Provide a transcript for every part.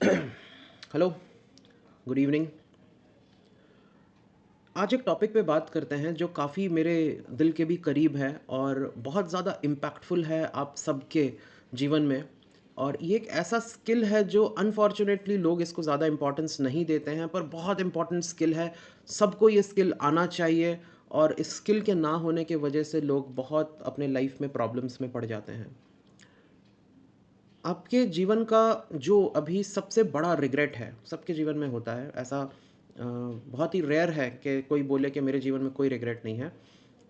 Hello, good evening. आज एक topic पे बात करते हैं जो काफ़ी मेरे दिल के भी करीब है और बहुत ज़्यादा इम्पैक्टफुल है आप सबके जीवन में। और ये एक ऐसा स्किल है जो अनफॉर्चुनेटली लोग इसको ज़्यादा इम्पोर्टेंस नहीं देते हैं, पर बहुत इम्पोर्टेंट स्किल है। सबको ये स्किल आना चाहिए और इस स्किल के ना होने की वजह से लोग बहुत अपने लाइफ में प्रॉब्लम्स में पड़ जाते हैं। आपके जीवन का जो अभी सबसे बड़ा रिग्रेट है, सबके जीवन में होता है ऐसा। बहुत ही रेयर है कि कोई बोले कि मेरे जीवन में कोई रिग्रेट नहीं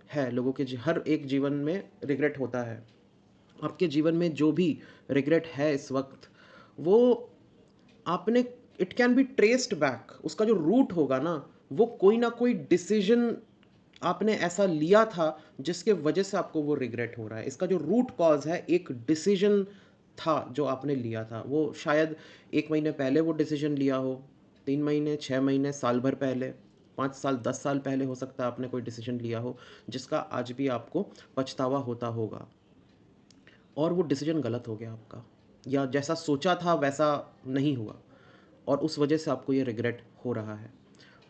है। लोगों के हर एक जीवन में रिग्रेट होता है। आपके जीवन में जो भी रिग्रेट है इस वक्त, वो आपने, it can be traced back. उसका जो रूट होगा ना, वो कोई ना कोई डिसीजन आपने ऐसा लिया था जिसके वजह से आपको वो रिग्रेट हो रहा है। इसका जो रूट कॉज है, एक डिसीजन था जो आपने लिया था। वो शायद 1 महीने पहले वो डिसीजन लिया हो, 3 महीने, 6 महीने, साल भर पहले, 5 साल, 10 साल पहले हो सकता है आपने कोई डिसीजन लिया हो जिसका आज भी आपको पछतावा होता होगा। और वो डिसीजन गलत हो गया आपका, या जैसा सोचा था वैसा नहीं हुआ, और उस वजह से आपको ये रिग्रेट हो रहा है।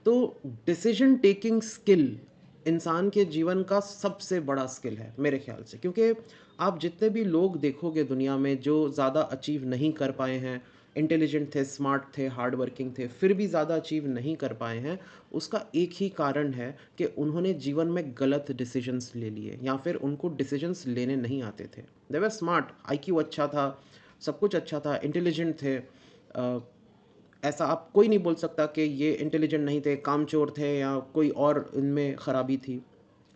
तो डिसीजन टेकिंग स्किल इंसान के जीवन का सबसे बड़ा स्किल है मेरे ख्याल से, क्योंकि आप जितने भी लोग देखोगे दुनिया में जो ज़्यादा अचीव नहीं कर पाए हैं, इंटेलिजेंट थे, स्मार्ट थे, हार्ड वर्किंग थे, फिर भी ज़्यादा अचीव नहीं कर पाए हैं, उसका एक ही कारण है कि उन्होंने जीवन में गलत डिसीजंस ले लिए, या फिर उनको डिसीजंस लेने नहीं आते थे। दे वर स्मार्ट, आईक्यू अच्छा था, सब कुछ अच्छा था, इंटेलिजेंट थे। ऐसा आप कोई नहीं बोल सकता कि ये इंटेलिजेंट नहीं थे, कामचोर थे, या कोई और इनमें ख़राबी थी।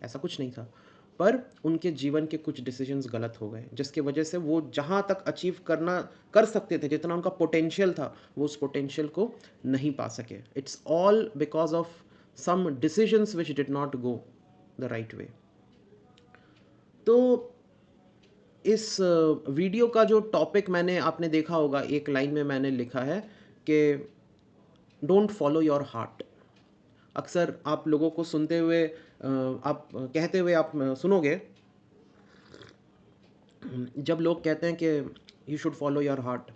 ऐसा कुछ नहीं था। पर उनके जीवन के कुछ डिसीजंस गलत हो गए, जिसकी वजह से वो जहाँ तक अचीव करना कर सकते थे, जितना उनका पोटेंशियल था, वो उस पोटेंशियल को नहीं पा सके। It's all because of some decisions which did not go the right way. तो इस वीडियो का जो टॉपिक मैंने, आपने देखा होगा, एक लाइन में मैंने लिखा है कि डोंट फॉलो योर हार्ट। अक्सर आप लोगों को सुनते हुए, आप कहते हुए आप सुनोगे, जब लोग कहते हैं कि you should follow your heart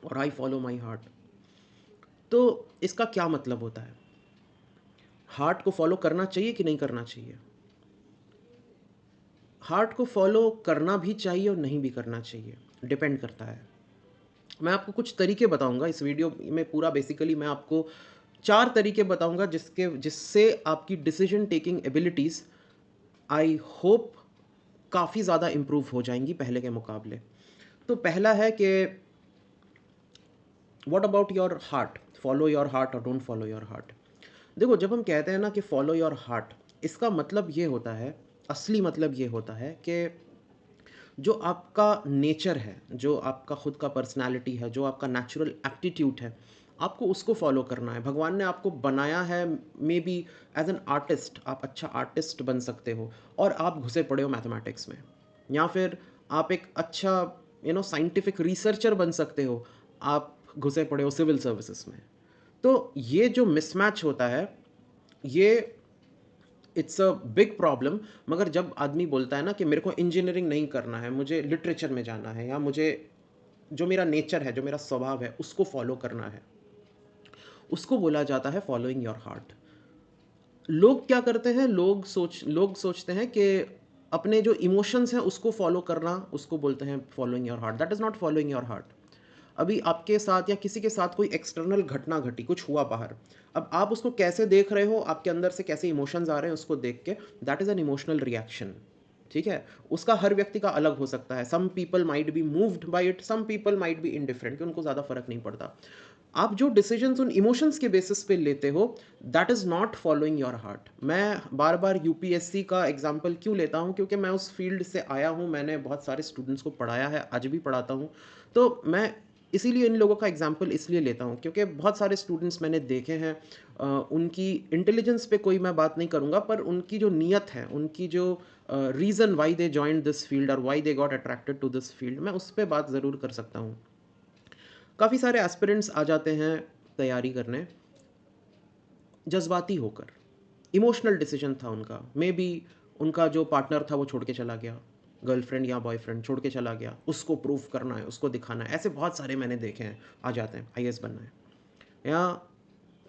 और आई फॉलो माई हार्ट, तो इसका क्या मतलब होता है? हार्ट को फॉलो करना चाहिए कि नहीं करना चाहिए? हार्ट को फॉलो करना भी चाहिए और नहीं भी करना चाहिए, डिपेंड करता है। मैं आपको कुछ तरीके बताऊंगा इस वीडियो में। पूरा बेसिकली मैं आपको 4 तरीके बताऊंगा जिससे आपकी decision taking abilities, I hope, काफ़ी ज़्यादा इम्प्रूव हो जाएंगी पहले के मुकाबले। तो पहला है कि what about your heart, follow your heart और डोंट फॉलो योर हार्ट। देखो, जब हम कहते हैं ना कि फॉलो योर हार्ट, इसका मतलब ये होता है, असली मतलब ये होता है कि जो आपका नेचर है, जो आपका खुद का पर्सनालिटी है, जो आपका नेचुरल एप्टीट्यूड है, आपको उसको फॉलो करना है। भगवान ने आपको बनाया है, maybe as an artist, आप अच्छा आर्टिस्ट बन सकते हो और आप घुसे पड़े हो मैथमेटिक्स में, या फिर आप एक अच्छा साइंटिफिक रिसर्चर बन सकते हो, आप घुसे पड़े हो सिविल सर्विसेज में। तो ये जो मिसमैच होता है, ये इट्स अ बिग प्रॉब्लम। मगर जब आदमी बोलता है ना कि मेरे को इंजीनियरिंग नहीं करना है, मुझे लिटरेचर में जाना है, या मुझे जो मेरा नेचर है, जो मेरा स्वभाव है, उसको फॉलो करना है, उसको बोला जाता है फॉलोइंग योर हार्ट। लोग क्या करते हैं, लोग सोचते हैं कि अपने जो इमोशंस हैं उसको फॉलो करना, उसको बोलते हैं following your heart. That is not following your heart. अभी आपके साथ या किसी के साथ कोई एक्सटर्नल घटना घटी, कुछ हुआ बाहर, अब आप उसको कैसे देख रहे हो, आपके अंदर से कैसे इमोशंस आ रहे हैं उसको देख के, that is an emotional reaction. ठीक है? उसका हर व्यक्ति का अलग हो सकता है। Some people might be moved by it, some people might be indifferent, कि उनको ज़्यादा फर्क नहीं पड़ता। आप जो डिसीजंस उन इमोशंस के बेसिस पे लेते हो, that is not following your heart. मैं बार बार यूपीएससी का एग्जाम्पल क्यों लेता हूँ? क्योंकि मैं उस फील्ड से आया हूँ, मैंने बहुत सारे स्टूडेंट्स को पढ़ाया है, आज भी पढ़ाता हूँ। तो मैं इसीलिए इन लोगों का एग्जाम्पल इसलिए लेता हूँ क्योंकि बहुत सारे स्टूडेंट्स मैंने देखे हैं। उनकी इंटेलिजेंस पे कोई मैं बात नहीं करूँगा, पर उनकी जो नीयत है, उनकी जो reason why they joined this field और why they got attracted to this field, मैं उस पर बात ज़रूर कर सकता हूँ। काफ़ी सारे एस्पिरेंट्स आ जाते हैं तैयारी करने जज्बाती होकर। इमोशनल डिसीजन था उनका, मे बी उनका जो पार्टनर था वो छोड़ के चला गया, गर्लफ्रेंड या बॉयफ्रेंड छोड़ के चला गया, उसको प्रूफ करना है, उसको दिखाना है। ऐसे बहुत सारे मैंने देखे हैं, आ जाते हैं, आईएएस बनना है। या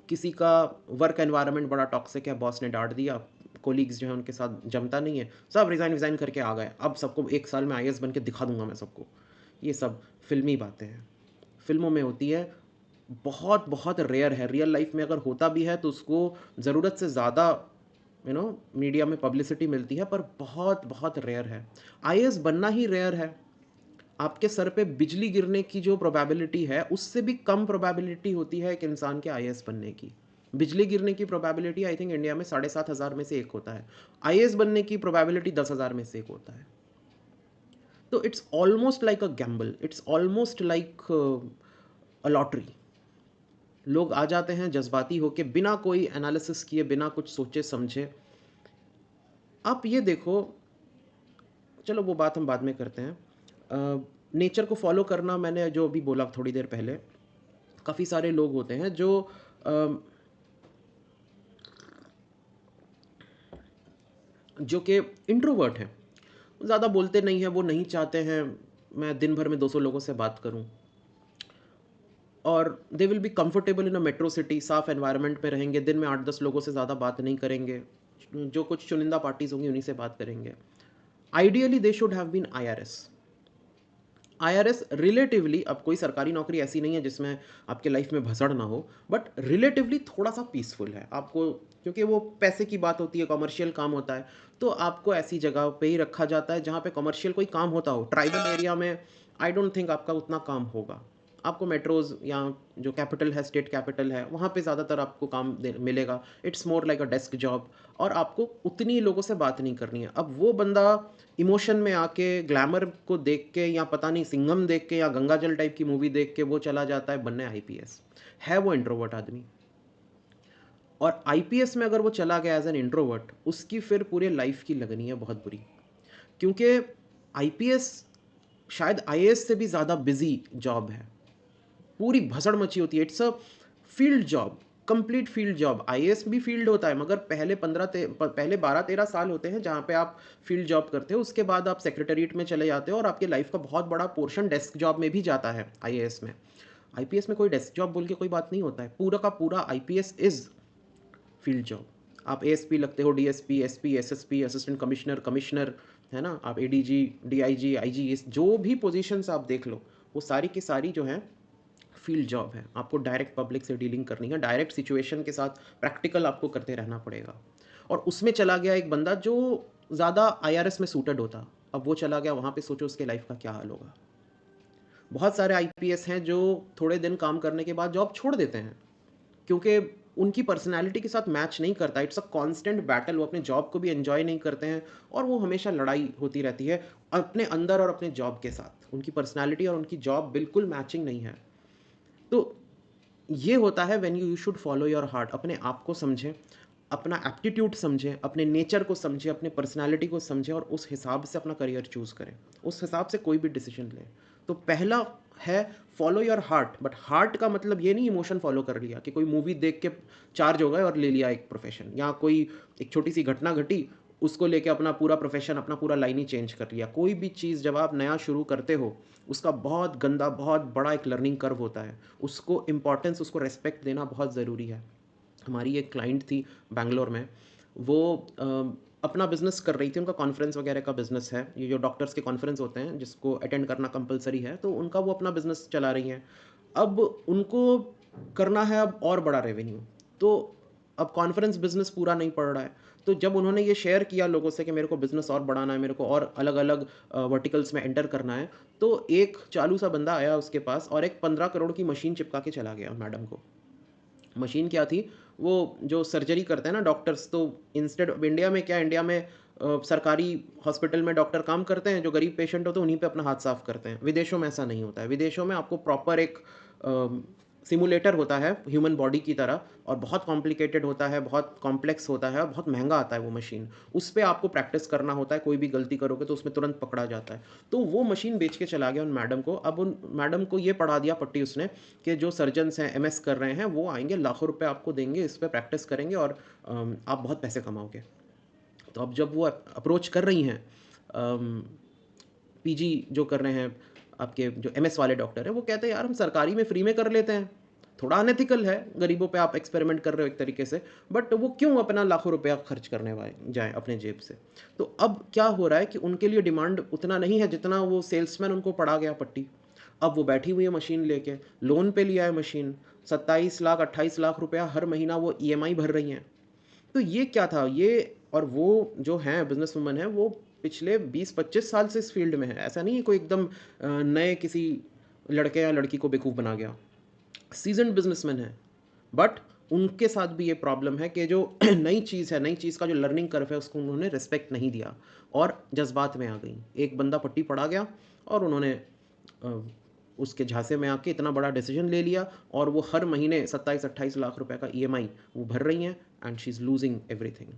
किसी का वर्क एनवायरनमेंट बड़ा टॉक्सिक है, बॉस ने डाँट दिया, कोलीग्स जो हैं उनके साथ जमता नहीं है, सब रिज़ाइन-विज़ाइन करके आ गए। अब सबको 1 साल में आईएएस बन के दिखा दूँगा मैं सबको। ये सब फ़िल्मी बातें हैं, फ़िल्मों में होती है, बहुत-बहुत रेयर है। रियल लाइफ़ में अगर होता भी है तो उसको ज़रूरत से ज़्यादा मीडिया में पब्लिसिटी मिलती है, पर बहुत-बहुत रेयर है। आईएएस बनना ही रेयर है। आपके सर पे बिजली गिरने की जो प्रोबेबिलिटी है, उससे भी कम प्रोबेबिलिटी होती है एक इंसान के आईएएस बनने की। बिजली गिरने की प्रोबेबिलिटी आई थिंक इंडिया में 7,500 में से 1 होता है। आईएएस बनने की प्रोबेबिलिटी 10,000 में से 1 होता है। तो it's almost like a gamble, it's almost like a lottery. लोग आ जाते हैं जज़्बाती होके बिना कोई एनालिसिस किए, बिना कुछ सोचे-समझे। आप ये देखो, चलो वो बात हम बाद में करते हैं। नेचर को फ़ॉलो करना, मैंने जो अभी बोला थोड़ी देर पहले, काफ़ी सारे लोग होते हैं जो अ, जो कि इंट्रोवर्ट हैं। ज़्यादा बोलते नहीं हैं, वो नहीं चाहते हैं मैं दिन भर में 200 लोगों से बात करूँ, और they will be comfortable in a metro city, साफ एनवायरनमेंट में रहेंगे, दिन में 8-10 लोगों से ज़्यादा बात नहीं करेंगे। जो कुछ चुनिंदा पार्टीज़ होंगी उन्हीं से बात करेंगे। Ideally they should have been IRS. IRS relatively, अब कोई सरकारी नौकरी ऐसी नहीं है जिसमें आपके लाइफ में भसड़ ना हो, बट रिलेटिवली थोड़ा-सा पीसफुल है। आपको, क्योंकि वो पैसे की बात होती है, कमर्शियल काम होता है, तो आपको ऐसी जगह पे ही रखा जाता है जहाँ पे कमर्शियल कोई काम होता हो। ट्राइबल एरिया में आई डोंट थिंक आपका उतना काम होगा। आपको मेट्रोज़ या जो कैपिटल है, स्टेट कैपिटल है, वहाँ पे ज़्यादातर आपको काम दे मिलेगा। It's more like a desk job, और आपको उतनी लोगों से बात नहीं करनी है। अब वो बंदा इमोशन में आके ग्लैमर को देख के, या पता नहीं सिंघम देख के, या गंगाजल टाइप की मूवी देख के वो चला जाता है बनने आईपीएस। है वो इंट्रोवर्ट आदमी, और आईपीएस में अगर वो चला गया एज एन इंट्रोवर्ट, उसकी फिर पूरे लाइफ की लगनी है बहुत बुरी। क्योंकि आईपीएस शायद आईएएस से भी ज़्यादा बिजी जॉब है। पूरी भसड़ मची होती है। It's a field job, complete field job. IAS भी फील्ड होता है, मगर पहले 12-13 साल होते हैं जहाँ पे आप फील्ड जॉब करते हो। उसके बाद आप सेक्रेटरीट में चले जाते हो, और आपके लाइफ का बहुत बड़ा पोर्शन डेस्क जॉब में भी जाता है आईएएस में। आईपीएस में कोई डेस्क जॉब बोल के कोई बात नहीं होता है। पूरा का पूरा आईपीएस इज़ फील्ड जॉब। आप एएसपी लगते हो, DSP, SP, SSP, assistant commissioner, commissioner, है ना? आप एडीजी, डीआईजी, आईजी, इस जो भी पोज़ीशंस आप देख लो, वो सारी की सारी जो हैं फील्ड जॉब है। आपको डायरेक्ट पब्लिक से डीलिंग करनी है, डायरेक्ट सिचुएशन के साथ प्रैक्टिकल आपको करते रहना पड़ेगा। और उसमें चला गया एक बंदा जो ज़्यादा आईआरएस में सूटेड होता, अब वो चला गया वहाँ पे, सोचो उसके लाइफ का क्या हाल होगा। बहुत सारे आईपीएस हैं जो थोड़े दिन काम करने के बाद जॉब छोड़ देते हैं, क्योंकि उनकी पर्सनैलिटी के साथ मैच नहीं करता। इट्स अ कांस्टेंट बैटल, वो अपने जॉब को भी एन्जॉय नहीं करते हैं, और वो हमेशा लड़ाई होती रहती है अपने अंदर और अपने जॉब के साथ। उनकी पर्सनैलिटी और उनकी जॉब बिल्कुल मैचिंग नहीं है। तो ये होता है when you should follow your heart. अपने आप को समझें, अपना एप्टीट्यूड समझें, अपने नेचर को समझें, अपने पर्सनैलिटी को समझें, और उस हिसाब से अपना करियर चूज़ करें। उस हिसाब से कोई भी डिसीजन लें। तो पहला है follow your heart, but heart का मतलब ये नहीं इमोशन फॉलो कर लिया कि कोई मूवी देख के चार्ज हो गए और ले लिया एक प्रोफेशन, या कोई एक छोटी सी घटना घटी, उसको लेके अपना पूरा प्रोफेशन, अपना पूरा लाइन ही चेंज कर लिया। कोई भी चीज़ जब आप नया शुरू करते हो, उसका बहुत गंदा, बहुत बड़ा एक लर्निंग कर्व होता है। उसको इम्पोर्टेंस, उसको रिस्पेक्ट देना बहुत ज़रूरी है। हमारी एक क्लाइंट थी बैंगलोर में, वो अपना बिज़नेस कर रही थी, उनका कॉन्फ्रेंस वगैरह का बिज़नेस है। ये जो डॉक्टर्स के कॉन्फ्रेंस होते हैं, जिसको अटेंड करना कंपल्सरी है, तो उनका वो अपना बिज़नेस चला रही हैं। अब उनको करना है अब और बड़ा रेवेन्यू, तो अब कॉन्फ्रेंस बिज़नेस पूरा नहीं पड़ रहा है। तो जब उन्होंने ये शेयर किया लोगों से कि मेरे को बिज़नेस और बढ़ाना है, मेरे को और अलग-अलग वर्टिकल्स में एंटर करना है, तो एक चालू सा बंदा आया उसके पास, और एक 15 करोड़ की मशीन चिपका के चला गया मैडम को। मशीन क्या थी, वो जो सर्जरी करते हैं ना डॉक्टर्स, तो इंस्टेड ऑफ इंडिया में क्या, इंडिया में सरकारी हॉस्पिटल में डॉक्टर काम करते हैं, जो गरीब पेशेंट होते हैं उन्हीं पे अपना हाथ साफ करते हैं। विदेशों में ऐसा नहीं होता है। विदेशों में आपको प्रॉपर एक सिमुलेटर होता है ह्यूमन बॉडी की तरह, और बहुत कॉम्प्लिकेटेड होता है, बहुत कॉम्प्लेक्स होता है, और बहुत महंगा आता है वो मशीन। उस पे आपको प्रैक्टिस करना होता है, कोई भी गलती करोगे तो उसमें तुरंत पकड़ा जाता है। तो वो मशीन बेच के चला गया उन मैडम को। अब उन मैडम को ये पढ़ा दिया पट्टी उसने, कि जो सर्जन्स हैं, एमएस कर रहे हैं, वो आएँगे, लाखों रुपए आपको देंगे, इस पे प्रैक्टिस करेंगे, और आप बहुत पैसे कमाओगे। तो अब जब वो अप्रोच कर रही हैं, पीजी जो कर रहे हैं, आपके जो एमएस वाले डॉक्टर हैं, वो कहते हैं यार हम सरकारी में फ्री में कर लेते हैं। थोड़ा अनएथिकल है, गरीबों पे आप एक्सपेरिमेंट कर रहे हो एक तरीके से, बट वो क्यों अपना लाखों रुपया खर्च करने वाए जाएँ अपने जेब से। तो अब क्या हो रहा है कि उनके लिए डिमांड उतना नहीं है जितना वो सेल्समैन उनको पड़ा गया पट्टी। अब वो बैठी हुई है मशीन लेके, लोन पे लिया है मशीन, 27 लाख 28 लाख रुपया हर महीना वो ईएमआई भर रही हैं। तो ये क्या था? ये और वो जो हैं बिज़नेस वुमन हैं, वो पिछले 20-25 साल से इस फ़ील्ड में हैं। ऐसा नहीं है कोई एकदम नए किसी लड़के या लड़की को बेवकूफ़ बना गया। सीज़न्ड बिज़नेसमैन हैं, बट उनके साथ भी ये प्रॉब्लम है कि जो नई चीज़ है, नई चीज़ का जो लर्निंग कर्व है, उसको उन्होंने रिस्पेक्ट नहीं दिया और जज़्बात में आ गईं। एक बंदा पट्टी पड़ा गया और उन्होंने अ, उसके झांसे में आके इतना बड़ा डिसीजन ले लिया और वो हर महीने 27-28 लाख रुपए का ईएमआई वो भर रही हैं एंड शी इज़ लूज़िंग एवरीथिंग।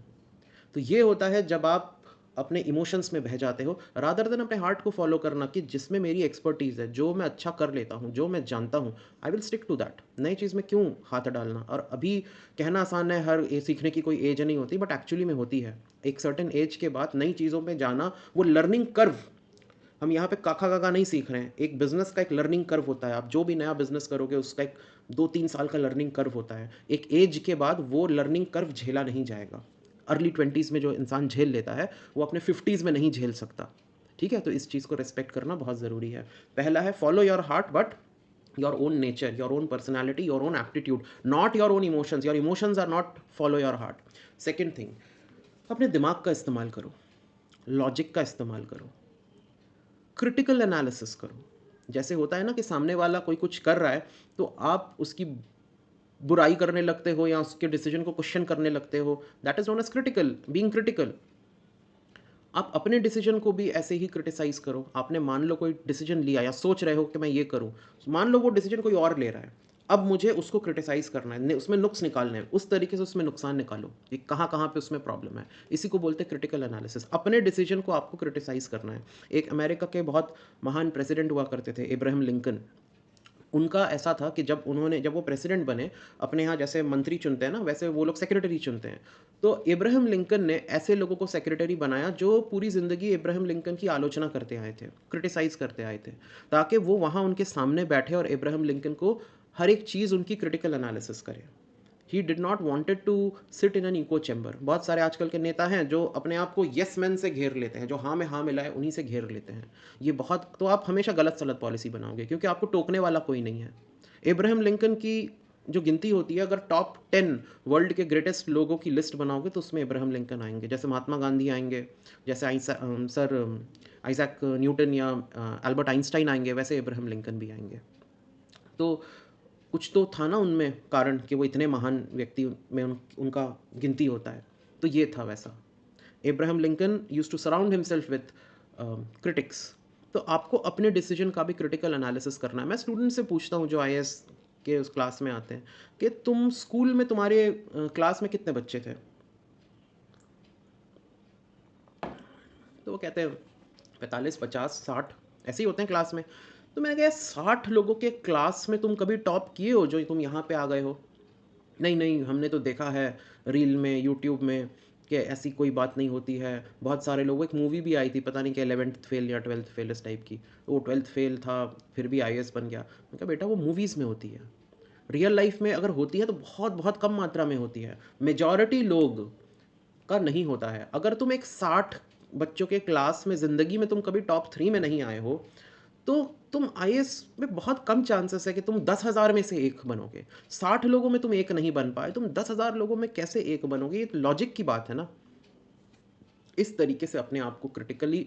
तो ये होता है जब आप अपने इमोशंस में बह जाते हो रादर देन अपने हार्ट को फॉलो करना कि जिसमें मेरी एक्सपर्टीज़ है, जो मैं अच्छा कर लेता हूँ, जो मैं जानता हूँ, I will stick to that. नई चीज़ में क्यों हाथ डालना? और अभी कहना आसान है, हर सीखने की कोई एज नहीं होती, बट एक्चुअली में होती है। एक सर्टेन एज के बाद नई चीज़ों में जाना, वो लर्निंग कर्व, हम यहाँ पे काका काका नहीं सीख रहे हैं। एक बिज़नेस का एक लर्निंग कर्व होता है। आप जो भी नया बिज़नेस करोगे उसका एक 2-3 साल का लर्निंग कर्व होता है। एक एज के बाद वो लर्निंग कर्व झेला नहीं जाएगा। अर्ली 20s में जो इंसान झेल लेता है, वो अपने 50s में नहीं झेल सकता। ठीक है? तो इस चीज़ को रिस्पेक्ट करना बहुत ज़रूरी है। पहला है follow your heart but your own nature, your own personality, your own aptitude, not your own emotions. Your emotions are not follow your heart. Second thing, अपने दिमाग का इस्तेमाल करो, लॉजिक का इस्तेमाल करो। क्रिटिकल एनालिसिस करो। जैसे होता है ना कि सामने वाला कोई कुछ कर रहा है, तो आप उसकी बुराई करने लगते हो या उसके डिसीजन को क्वेश्चन करने लगते हो। That is known as critical, being critical. आप अपने डिसीजन को भी ऐसे ही क्रिटिसाइज़ करो। आपने मान लो कोई डिसीजन लिया या सोच रहे हो कि मैं ये करूँ, मान लो वो डिसीजन कोई और ले रहा है। अब मुझे उसको क्रिटिसाइज़ करना है, उसमें नुक्स निकालने हैं, उस तरीके से उसमें नुकसान निकालो कि कहाँ-कहाँ पे उसमें प्रॉब्लम है। इसी को बोलते हैं क्रिटिकल एनालिसिस। अपने डिसीजन को आपको क्रिटिसाइज़ करना है। एक अमेरिका के बहुत महान प्रेसिडेंट हुआ करते थे, इब्राहिम लिंकन। उनका ऐसा था कि जब वो प्रेसिडेंट बने, अपने यहाँ जैसे मंत्री चुनते हैं ना, वैसे वो लोग सेक्रेटरी चुनते हैं। तो इब्राहिम लिंकन ने ऐसे लोगों को सेक्रेटरी बनाया जो पूरी ज़िंदगी इब्राहिम लिंकन की आलोचना करते आए थे, क्रिटिसाइज़ करते आए थे, ताकि वो वहाँ उनके सामने बैठे और इब्राहिम लिंकन को हर एक चीज़ उनकी क्रिटिकल एनालिसिस करें। He did not wanted to sit in an echo chamber. बहुत सारे आजकल के नेता हैं जो अपने आप को येस मैन से घेर लेते हैं, जो हाँ में हाँ मिलाए उन्हीं से घेर लेते हैं। ये बहुत, तो आप हमेशा गलत सलत पॉलिसी बनाओगे क्योंकि आपको टोकने वाला कोई नहीं है। इब्राहिम लिंकन की जो गिनती होती है, अगर टॉप 10 वर्ल्ड के ग्रेटेस्ट लोगों की लिस्ट बनाओगे तो उसमें इब्राहिम लिंकन आएंगे। जैसे महात्मा गांधी आएंगे, जैसे सर आइजैक न्यूटन या अल्बर्ट आइंस्टाइन आएंगे, वैसे इब्राहिम लिंकन भी आएंगे। तो कुछ तो था ना उनमें कारण कि वो इतने महान व्यक्ति में उनका गिनती होता है। तो ये था वैसा। Abraham Lincoln used to surround himself with critics. तो आपको अपने डिसीजन का भी क्रिटिकल एनालिसिस करना है। मैं स्टूडेंट से पूछता हूँ जो आईएएस के उस क्लास में आते हैं कि तुम स्कूल में तुम्हारे क्लास में कितने बच्चे थे? तो वो कहते हैं 45, 50, 60 ऐसे ही होते हैं क्लास में। तो मैंने कहा 60 लोगों के क्लास में तुम कभी टॉप किए हो जो तुम यहाँ पे आ गए हो? नहीं, नहीं, हमने तो देखा है रील में, यूट्यूब में कि ऐसी कोई बात नहीं होती है। बहुत सारे लोग, एक मूवी भी आई थी पता नहीं क्या 11th फेल या 12th फेल इस टाइप की। वो 12th फेल था, फिर भी आईएएस बन गया। मैंने कहा बेटा वो मूवीज़ में होती है। रियल लाइफ़ में अगर होती है तो बहुत-बहुत कम मात्रा में होती है। मेजॉरिटी लोग का नहीं होता है। अगर तुम एक 60 बच्चों के क्लास में ज़िंदगी में तुम कभी टॉप 3 में नहीं आए हो, तो तुम आईएएस में बहुत कम चांसेस है कि तुम 10,000 में से एक बनोगे। 60 लोगों में तुम एक नहीं बन पाए, तुम 10,000 लोगों में कैसे एक बनोगे? ये तो लॉजिक की बात है ना। इस तरीके से अपने आप को क्रिटिकली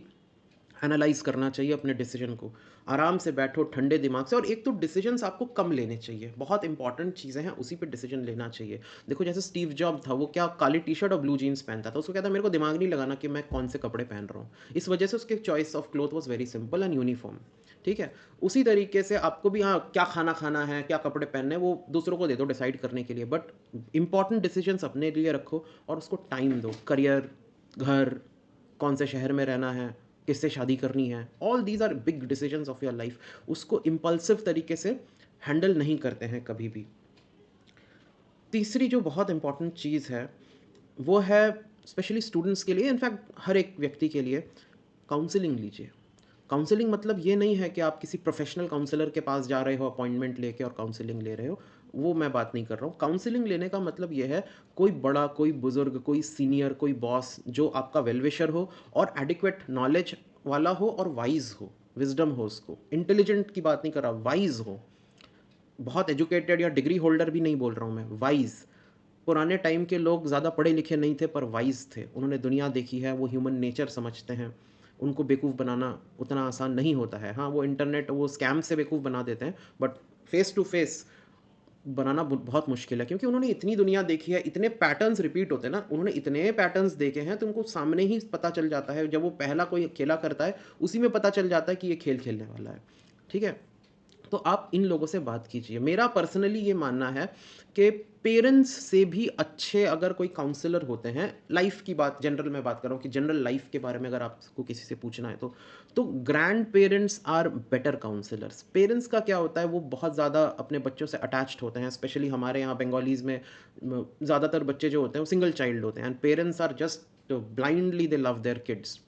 एनालाइज़ करना चाहिए अपने डिसीजन को। आराम से बैठो ठंडे दिमाग से, और एक तो डिसीजंस आपको कम लेने चाहिए। बहुत इंपॉर्टेंट चीज़ें हैं, उसी पे डिसीजन लेना चाहिए। देखो जैसे स्टीव जॉब था, वो क्या काली टी-शर्ट और ब्लू जीन्स पहनता था। उसको कहता मेरे को दिमाग नहीं लगाना कि मैं कौन से कपड़े पहन रहा हूँ। इस वजह से उसके choice of cloth was very simple and uniform. ठीक है? उसी तरीके से आपको भी, हाँ, क्या खाना खाना है, क्या कपड़े पहनने हैं, वो दूसरों को दे दो डिसाइड करने के लिए। बट इंपॉर्टेंट डिसीजंस अपने लिए रखो और उसको टाइम दो। करियर, घर, कौन से शहर में रहना है, किससे शादी करनी है, all these are big decisions of your life. उसको इम्पल्सिव तरीके से हैंडल नहीं करते हैं कभी भी। तीसरी जो बहुत इंपॉर्टेंट चीज़ है वो है, स्पेशली स्टूडेंट्स के लिए, इनफैक्ट हर एक व्यक्ति के लिए, काउंसलिंग लीजिए। काउंसलिंग मतलब ये नहीं है कि आप किसी प्रोफेशनल काउंसलर के पास जा रहे हो अपॉइंटमेंट लेके और काउंसलिंग ले रहे हो, वो मैं बात नहीं कर रहा हूँ। काउंसलिंग लेने का मतलब ये है कोई बड़ा, कोई बुजुर्ग, कोई सीनियर, कोई बॉस जो आपका वेल विशर हो और एडिक्वेट नॉलेज वाला हो और वाइज हो, विजडम हो उसको। इंटेलिजेंट की बात नहीं कर रहा, वाइज हो, बहुत एजुकेटेड या डिग्री होल्डर भी नहीं बोल रहा हूँ मैं, वाइज। पुराने टाइम के लोग ज़्यादा पढ़े लिखे नहीं थे पर वाइज थे, उन्होंने दुनिया देखी है, वो ह्यूमन नेचर समझते हैं। उनको बेवकूफ़ बनाना उतना आसान नहीं होता है। हाँ, वो इंटरनेट वो स्कैम से बेवकूफ़ बना देते हैं, बट फेस टू फेस बनाना बहुत मुश्किल है, क्योंकि उन्होंने इतनी दुनिया देखी है, इतने पैटर्न्स रिपीट होते हैं ना, उन्होंने इतने पैटर्न्स देखे हैं, तो उनको सामने ही पता चल जाता है। जब वो पहला कोई खेला करता है, उसी में पता चल जाता है कि ये खेल खेलने वाला है। ठीक है? तो आप इन लोगों से बात कीजिए। मेरा पर्सनली ये मानना है कि पेरेंट्स से भी अच्छे अगर कोई काउंसलर होते हैं, लाइफ की बात जनरल में बात कर रहा हूँ कि जनरल लाइफ के बारे में अगर आपको किसी से पूछना है तो grandparents are better counsellors. Parents का क्या होता है, वो बहुत ज़्यादा अपने बच्चों से अटैच्ड होते हैं, स्पेशली हमारे यहाँ बंगालीज में ज़्यादातर बच्चे जो होते हैं वो सिंगल चाइल्ड होते हैं, and parents are just blindly they love their kids.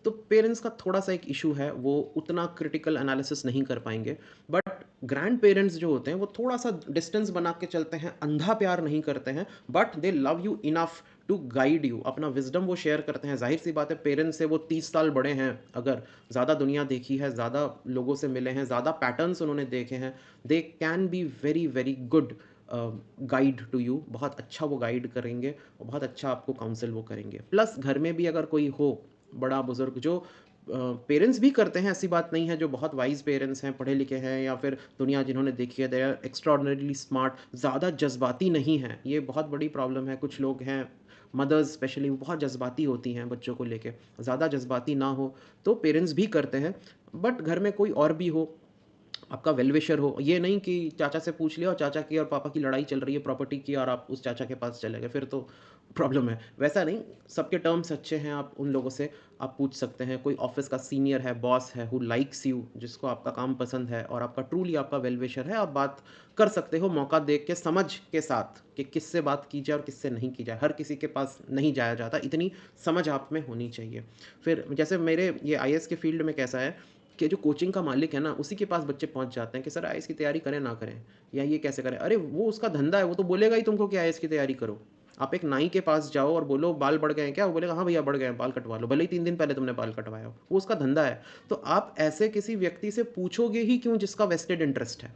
तो पेरेंट्स का थोड़ा-सा एक इश्यू है, वो उतना क्रिटिकल एनालिसिस नहीं कर पाएँगे। बट ग्रैंड पेरेंट्स जो होते हैं, वो थोड़ा-सा डिस्टेंस बना के चलते हैं, अंधा प्यार नहीं करते हैं, but they love you enough to guide you. अपना विज़डम वो शेयर करते हैं। ज़ाहिर-सी बात है, पेरेंट्स से वो 30 साल बड़े हैं अगर, ज़्यादा दुनिया देखी है, ज़्यादा लोगों से मिले हैं, ज़्यादा पैटर्न्स उन्होंने देखे हैं, they can be very, very good guide to you. बहुत अच्छा वो गाइड करेंगे और बहुत अच्छा आपको काउंसल वो करेंगे। प्लस घर में भी अगर कोई हो बड़ा बुजुर्ग, जो पेरेंट्स भी करते हैं, ऐसी बात नहीं है, जो बहुत वाइज पेरेंट्स हैं, पढ़े लिखे हैं, या फिर दुनिया जिन्होंने देखी है, दे आर एक्स्ट्रॉर्डनरीली स्मार्ट, ज़्यादा जज्बाती नहीं हैं। ये बहुत बड़ी प्रॉब्लम है। कुछ लोग हैं, मदर्स स्पेशली, वो बहुत जज्बाती होती हैं बच्चों को लेके। ज़्यादा जज्बाती ना हो तो पेरेंट्स भी करते हैं, बट घर में कोई और भी हो, आपका वेल विशर हो। ये नहीं कि चाचा से पूछ लिया और चाचा की और पापा की लड़ाई चल रही है प्रॉपर्टी की, और आप उस चाचा के पास चले गए, फिर तो प्रॉब्लम है। वैसा नहीं, सबके टर्म्स अच्छे हैं, आप उन लोगों से आप पूछ सकते हैं। कोई ऑफिस का सीनियर है, बॉस है, हु लाइक्स यू, जिसको आपका काम पसंद है और आपका ट्रूली आपका वेल विशर है, आप बात कर सकते हो मौका देख के, समझ के साथ, कि किससे बात की जाए और किससे नहीं की जाए। हर किसी के पास नहीं जाया जाता, इतनी समझ आप में होनी चाहिए। फिर जैसे मेरे ये आईएएस के फील्ड में कैसा है कि जो कोचिंग का मालिक है ना, उसी के पास बच्चे पहुँच जाते हैं कि सर आईएएस की तैयारी करें ना करें, या ये कैसे करें? अरे वो उसका धंधा है, वो तो बोलेगा ही तुमको कि आईएएस की तैयारी करो। आप एक नाई के पास जाओ और बोलो बाल बढ़ गए हैं क्या? वो बोलेगा हाँ भैया बढ़ गए हैं, बाल कटवा लो। भले ही 3 दिन पहले तुमने बाल कटवाया हो, वो उसका धंधा है। तो आप ऐसे किसी व्यक्ति से पूछोगे ही क्यों जिसका वेस्टेड इंटरेस्ट है,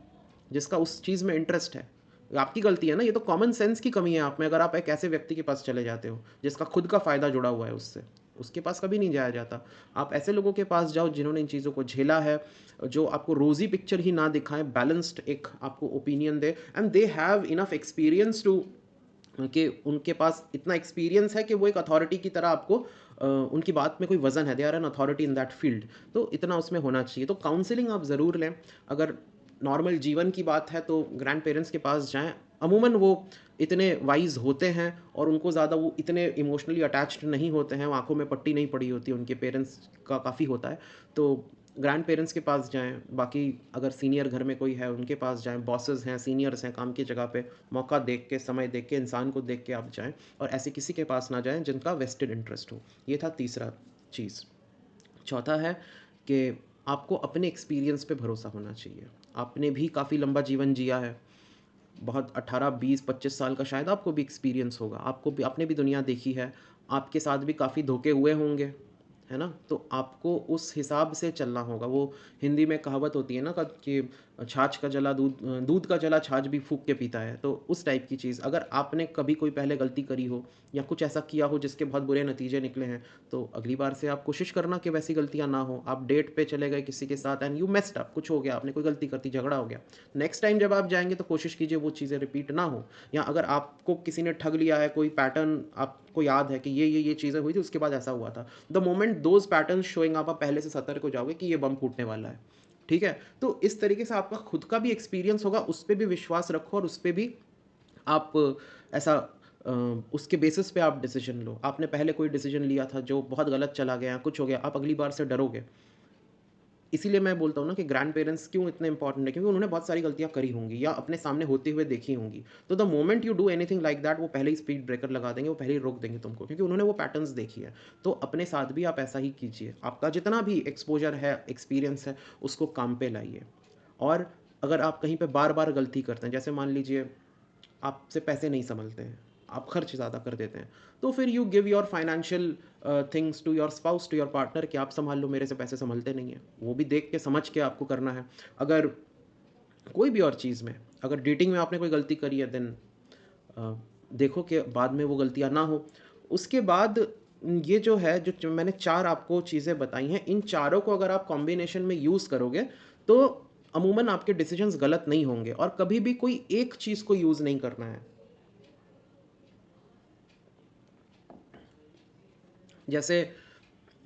जिसका उस चीज़ में इंटरेस्ट है। आपकी गलती है ना, ये तो कॉमन सेंस की कमी है आप में, अगर आप एक ऐसे व्यक्ति के पास चले जाते हो जिसका खुद का फ़ायदा जुड़ा हुआ है उससे। उसके पास कभी नहीं जाया जाता। आप ऐसे लोगों के पास जाओ जिन्होंने इन चीज़ों को झेला है, जो आपको रोज़ी पिक्चर ही ना दिखाएँ, बैलेंस्ड एक आपको ओपिनियन दें, and they have enough experience to, कि उनके पास इतना एक्सपीरियंस है कि वो एक अथॉरिटी की तरह आपको उनकी बात में कोई वज़न है, they are an authority in that field, तो इतना उसमें होना चाहिए। तो काउंसलिंग आप ज़रूर लें। अगर नॉर्मल जीवन की बात है तो ग्रैंड पेरेंट्स के पास जाएँ। अमूमन वो इतने वाइज़ होते हैं और उनको ज़्यादा वो इतने इमोशनली अटैच्ड नहीं होते हैं, वो आँखों में पट्टी नहीं पड़ी होती, उनके पेरेंट्स का काफ़ी होता है। तो ग्रैंड पेरेंट्स के पास जाएँ, बाकी अगर सीनियर घर में कोई है उनके पास जाएँ, बॉसेस हैं, सीनियर्स हैं काम की जगह पे, मौका देख के, समय देख के, इंसान को देख के आप जाएँ, और ऐसे किसी के पास ना जाएँ जिनका वेस्टेड इंटरेस्ट हो। ये था तीसरा चीज़। चौथा है कि आपको अपने एक्सपीरियंस पे भरोसा होना चाहिए। आपने भी काफ़ी लंबा जीवन जिया है, बहुत 18, 20, 25 साल का शायद आपको भी एक्सपीरियंस होगा। आपको भी, आपने भी दुनिया देखी है, आपके साथ भी काफ़ी धोखे हुए होंगे, है ना? तो आपको उस हिसाब से चलना होगा। वो हिंदी में कहावत होती है ना कि छाछ का जला दूध, दूध का जला छाछ भी फूँक के पीता है। तो उस टाइप की चीज़, अगर आपने कभी कोई पहले गलती करी हो या कुछ ऐसा किया हो जिसके बहुत बुरे नतीजे निकले हैं, तो अगली बार से आप कोशिश करना कि वैसी गलतियाँ ना हो। आप डेट पे चले गए किसी के साथ एंड यू मेस्ड अप, कुछ हो गया, आपने कोई गलती कर दी, झगड़ा हो गया। नेक्स्ट टाइम जब आप जाएँगे तो कोशिश कीजिए वो चीज़ें रिपीट ना हो। या अगर आपको किसी ने ठग लिया है, कोई पैटर्न आपको याद है कि ये चीज़ें हुई थी, उसके बाद ऐसा हुआ था। The moment those patterns showing up, आप पहले से सतर्क हो जाओगे कि ये बम फूटने वाला है। ठीक है? तो इस तरीके से आपका खुद का भी एक्सपीरियंस होगा, उस पे भी विश्वास रखो और उस पे भी आप ऐसा अ, उसके बेसिस पे आप डिसीज़न लो। आपने पहले कोई डिसीज़न लिया था जो बहुत गलत चला गया, कुछ हो गया, आप अगली बार से डरोगे। इसीलिए मैं बोलता हूँ ना कि ग्रैंड पेरेंट्स क्यों इतने इंपॉर्टेंट है, क्योंकि उन्होंने बहुत सारी गलतियाँ करी होंगी या अपने सामने होते हुए देखी होंगी। तो the moment you do anything like that, वो पहले ही स्पीड ब्रेकर लगा देंगे, वो पहले ही रोक देंगे तुमको, क्योंकि उन्होंने वो पैटर्न्स देखी है। तो अपने साथ भी आप ऐसा ही कीजिए। आपका जितना भी एक्सपोज़र है, एक्सपीरियंस है, उसको काम पे लाइए। और अगर आप कहीं पे बार-बार गलती करते हैं, जैसे मान लीजिए आपसे पैसे नहीं सँभलते हैं, आप खर्च ज़्यादा कर देते हैं, तो फिर you give your financial things to your spouse, to your partner कि आप सँभाल लो, मेरे से पैसे सँभलते नहीं हैं। वो भी देख के समझ के आपको करना है। अगर कोई भी और चीज़ में, अगर डेटिंग में आपने कोई गलती करी है, देन अ, देखो कि बाद में वो गलतियाँ ना हो। उसके बाद ये जो है, जो मैंने 4 आपको चीज़ें बताई हैं, इन चारों को अगर आप कॉम्बिनेशन में यूज़ करोगे, तो अमूमन आपके डिसीजंस गलत नहीं होंगे, और कभी भी कोई एक चीज़ को यूज़ नहीं करना है। जैसे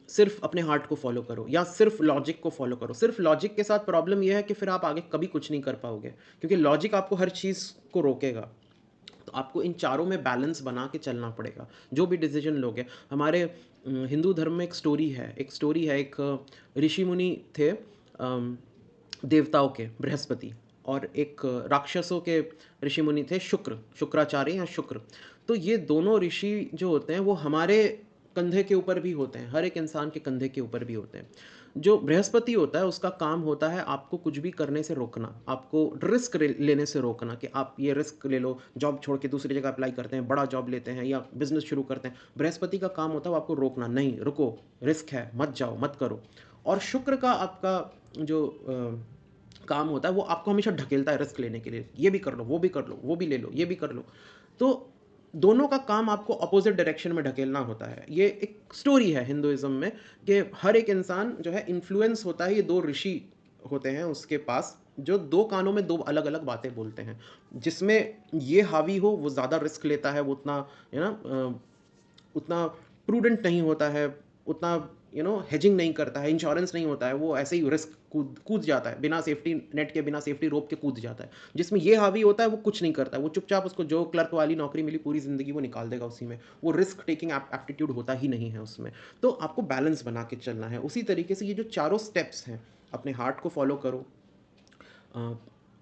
सिर्फ़ अपने हार्ट को फ़ॉलो करो या सिर्फ़ लॉजिक को फ़ॉलो करो। सिर्फ़ लॉजिक के साथ प्रॉब्लम ये है कि फिर आप आगे कभी कुछ नहीं कर पाओगे, क्योंकि लॉजिक आपको हर चीज़ को रोकेगा। तो आपको इन चारों में बैलेंस बना के चलना पड़ेगा, जो भी डिसीज़न लोगे। हमारे हिंदू धर्म में एक स्टोरी है, एक ऋषि मुनि थे, देवताओं के बृहस्पति, और एक राक्षसों के ऋषि मुनि थे, शुक्राचार्य या शुक्र। तो ये दोनों ऋषि जो होते हैं, वो हमारे कंधे के ऊपर भी होते हैं, हर एक इंसान के कंधे के ऊपर भी होते हैं। जो बृहस्पति होता है, उसका काम होता है आपको कुछ भी करने से रोकना, आपको रिस्क लेने से रोकना, कि आप ये रिस्क ले लो, जॉब छोड़ के दूसरी जगह अप्लाई करते हैं, बड़ा जॉब लेते हैं या बिजनेस शुरू करते हैं। बृहस्पति का काम होता है वो आपको रोकना, नहीं रुको, रिस्क है, मत जाओ, मत करो। और शुक्र का आपका जो काम होता है, वो आपको हमेशा ढकेलता है रिस्क लेने के लिए, ये भी कर लो, वो भी कर लो, वो भी ले लो, ये भी कर लो। तो दोनों का काम आपको अपोजिट डायरेक्शन में ढकेलना होता है। ये एक स्टोरी है हिंदुइज्म में, कि हर एक इंसान जो है इन्फ्लुएंस होता है, ये दो ऋषि होते हैं उसके पास, जो दो कानों में दो अलग अलग बातें बोलते हैं। जिसमें ये हावी हो, वो ज़्यादा रिस्क लेता है, वो उतना उतना प्रूडेंट नहीं होता है, उतना हेजिंग नहीं करता है, इंश्योरेंस नहीं होता है, वो ऐसे ही रिस्क कूद कूद जाता है, बिना सेफ्टी नेट के, बिना सेफ्टी रोप के कूद जाता है। जिसमें ये हावी होता है, वो कुछ नहीं करता है, वो चुपचाप, उसको जो क्लर्क वाली नौकरी मिली पूरी ज़िंदगी वो निकाल देगा उसी में। वो रिस्क टेकिंग एप्टीट्यूड होता ही नहीं है उसमें। तो आपको बैलेंस बना के चलना है। उसी तरीके से ये जो चारों स्टेप्स हैं, अपने हार्ट को फॉलो करो,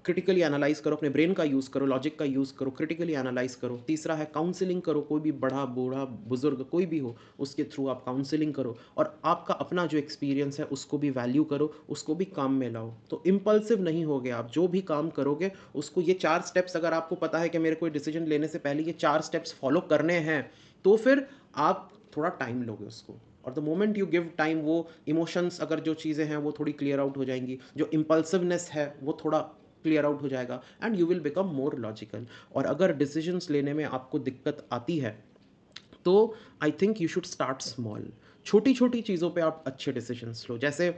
क्रिटिकली एनालाइज करो, अपने ब्रेन का यूज़ करो, लॉजिक का यूज़ करो, क्रिटिकली एनालाइज करो। तीसरा है काउंसलिंग करो, कोई भी बड़ा बूढ़ा बुजुर्ग कोई भी हो, उसके थ्रू आप काउंसलिंग करो, और आपका अपना जो एक्सपीरियंस है उसको भी वैल्यू करो, उसको भी काम में लाओ। तो इम्पल्सिव नहीं होगे आप, जो भी काम करोगे उसको, ये 4 स्टेप्स अगर आपको पता है कि मेरे कोई डिसीजन लेने से पहले ये 4 स्टेप्स फॉलो करने हैं, तो फिर आप थोड़ा टाइम लोगे उसको। और the moment you give time, वो इमोशंस, अगर जो चीज़ें हैं वो थोड़ी क्लियर आउट हो जाएंगी, जो इम्पल्सिवनेस है वो थोड़ा क्लियर आउट हो जाएगा, and you will become more logical. और अगर डिसीजंस लेने में आपको दिक्कत आती है, तो I think you should start small. छोटी छोटी चीज़ों पे आप अच्छे डिसीजंस लो। जैसे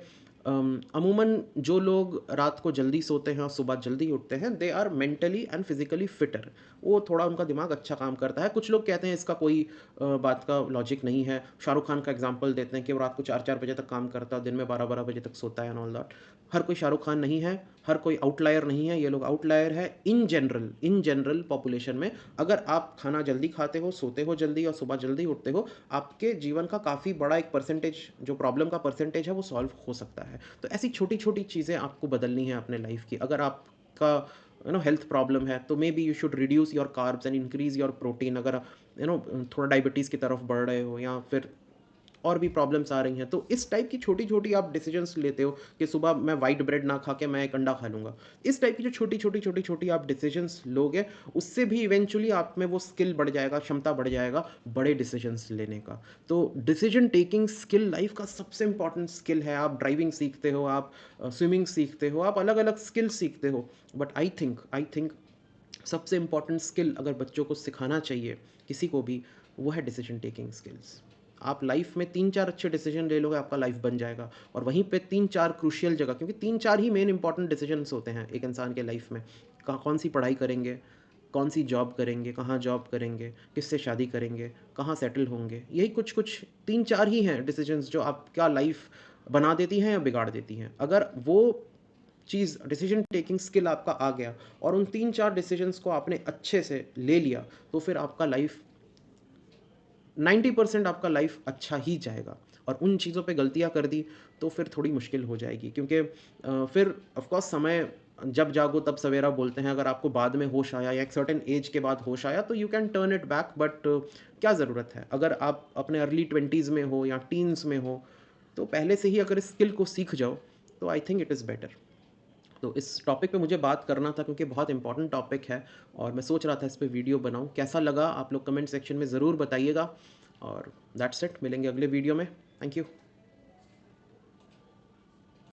अमूमन जो लोग रात को जल्दी सोते हैं और सुबह जल्दी उठते हैं, they are mentally and physically fitter. वो थोड़ा, उनका दिमाग अच्छा काम करता है। कुछ लोग कहते हैं इसका कोई बात का लॉजिक नहीं है। शाहरुख खान का एग्जांपल देते हैं कि वो रात को 4-4 बजे तक काम करता है, दिन में 12-12 बजे तक सोता है एंड ऑल दैट। हर कोई शाहरुख खान नहीं है, हर कोई आउटलायर नहीं है, ये लोग आउटलायर है। इन जनरल पॉपुलेशन में, अगर आप खाना जल्दी खाते हो, सोते हो जल्दी और सुबह जल्दी उठते हो, आपके जीवन का काफ़ी बड़ा एक परसेंटेज, जो प्रॉब्लम का परसेंटेज है, वो सॉल्व हो सकता है। तो ऐसी छोटी-छोटी चीज़ें आपको बदलनी है अपने लाइफ की। अगर आपका हेल्थ प्रॉब्लम है, तो may be you should reduce your carbs and increase your protein. अगर थोड़ा डायबिटीज़ की तरफ बढ़ रहे हो, या फिर और भी प्रॉब्लम्स आ रही हैं, तो इस टाइप की छोटी-छोटी आप डिसीजंस लेते हो कि सुबह मैं व्हाइट ब्रेड ना खा के मैं एक अंडा खा लूँगा। इस टाइप की जो छोटी-छोटी आप डिसीजंस लोगे, उससे भी इवेंचुअली आप में वो स्किल बढ़ जाएगा, क्षमता बढ़ जाएगा बड़े डिसीजंस लेने का। तो डिसीजन टेकिंग स्किल लाइफ का सबसे इम्पोर्टेंट स्किल है। आप ड्राइविंग सीखते हो, आप स्विमिंग सीखते हो, आप अलग-अलग स्किल सीखते हो। बट आई थिंक सबसे इम्पोर्टेंट स्किल अगर बच्चों को सिखाना चाहिए किसी को भी, वो है डिसीजन टेकिंग स्किल्स। आप लाइफ में 3-4 अच्छे डिसीजन ले लोगे, आपका लाइफ बन जाएगा। और वहीं पे 3-4 क्रूशियल जगह, क्योंकि 3-4 ही मेन इंपॉर्टेंट डिसीजंस होते हैं एक इंसान के लाइफ में। कौन सी पढ़ाई करेंगे, कौन सी जॉब करेंगे, कहाँ जॉब करेंगे, किससे शादी करेंगे, कहाँ सेटल होंगे, यही कुछ कुछ 3-4 ही हैं डिसीजंस जो आपका लाइफ बना देती हैं या बिगाड़ देती हैं। अगर वो चीज़, डिसीजन टेकिंग स्किल आपका आ गया, और उन 3-4 डिसीजंस को आपने अच्छे से ले लिया, तो फिर आपका लाइफ 90% आपका लाइफ अच्छा ही जाएगा। और उन चीज़ों पे गलतियाँ कर दी, तो फिर थोड़ी मुश्किल हो जाएगी क्योंकि फिर ऑफ़ कोर्स समय जब जागो तब सवेरा बोलते हैं, अगर आपको बाद में होश आया या एक सर्टेन एज के बाद होश आया तो you can turn it back but क्या ज़रूरत है? अगर आप अपने अर्ली 20s में हो या टीन्स में हो, तो पहले से ही अगर इस स्किल को सीख जाओ, तो I think it is better. तो इस टॉपिक पे मुझे बात करना था क्योंकि बहुत इंपॉर्टेंट टॉपिक है और मैं सोच रहा था इस पे वीडियो बनाऊँ। कैसा लगा आप लोग कमेंट सेक्शन में ज़रूर बताइएगा और दैट्स इट, मिलेंगे अगले वीडियो में। Thank you.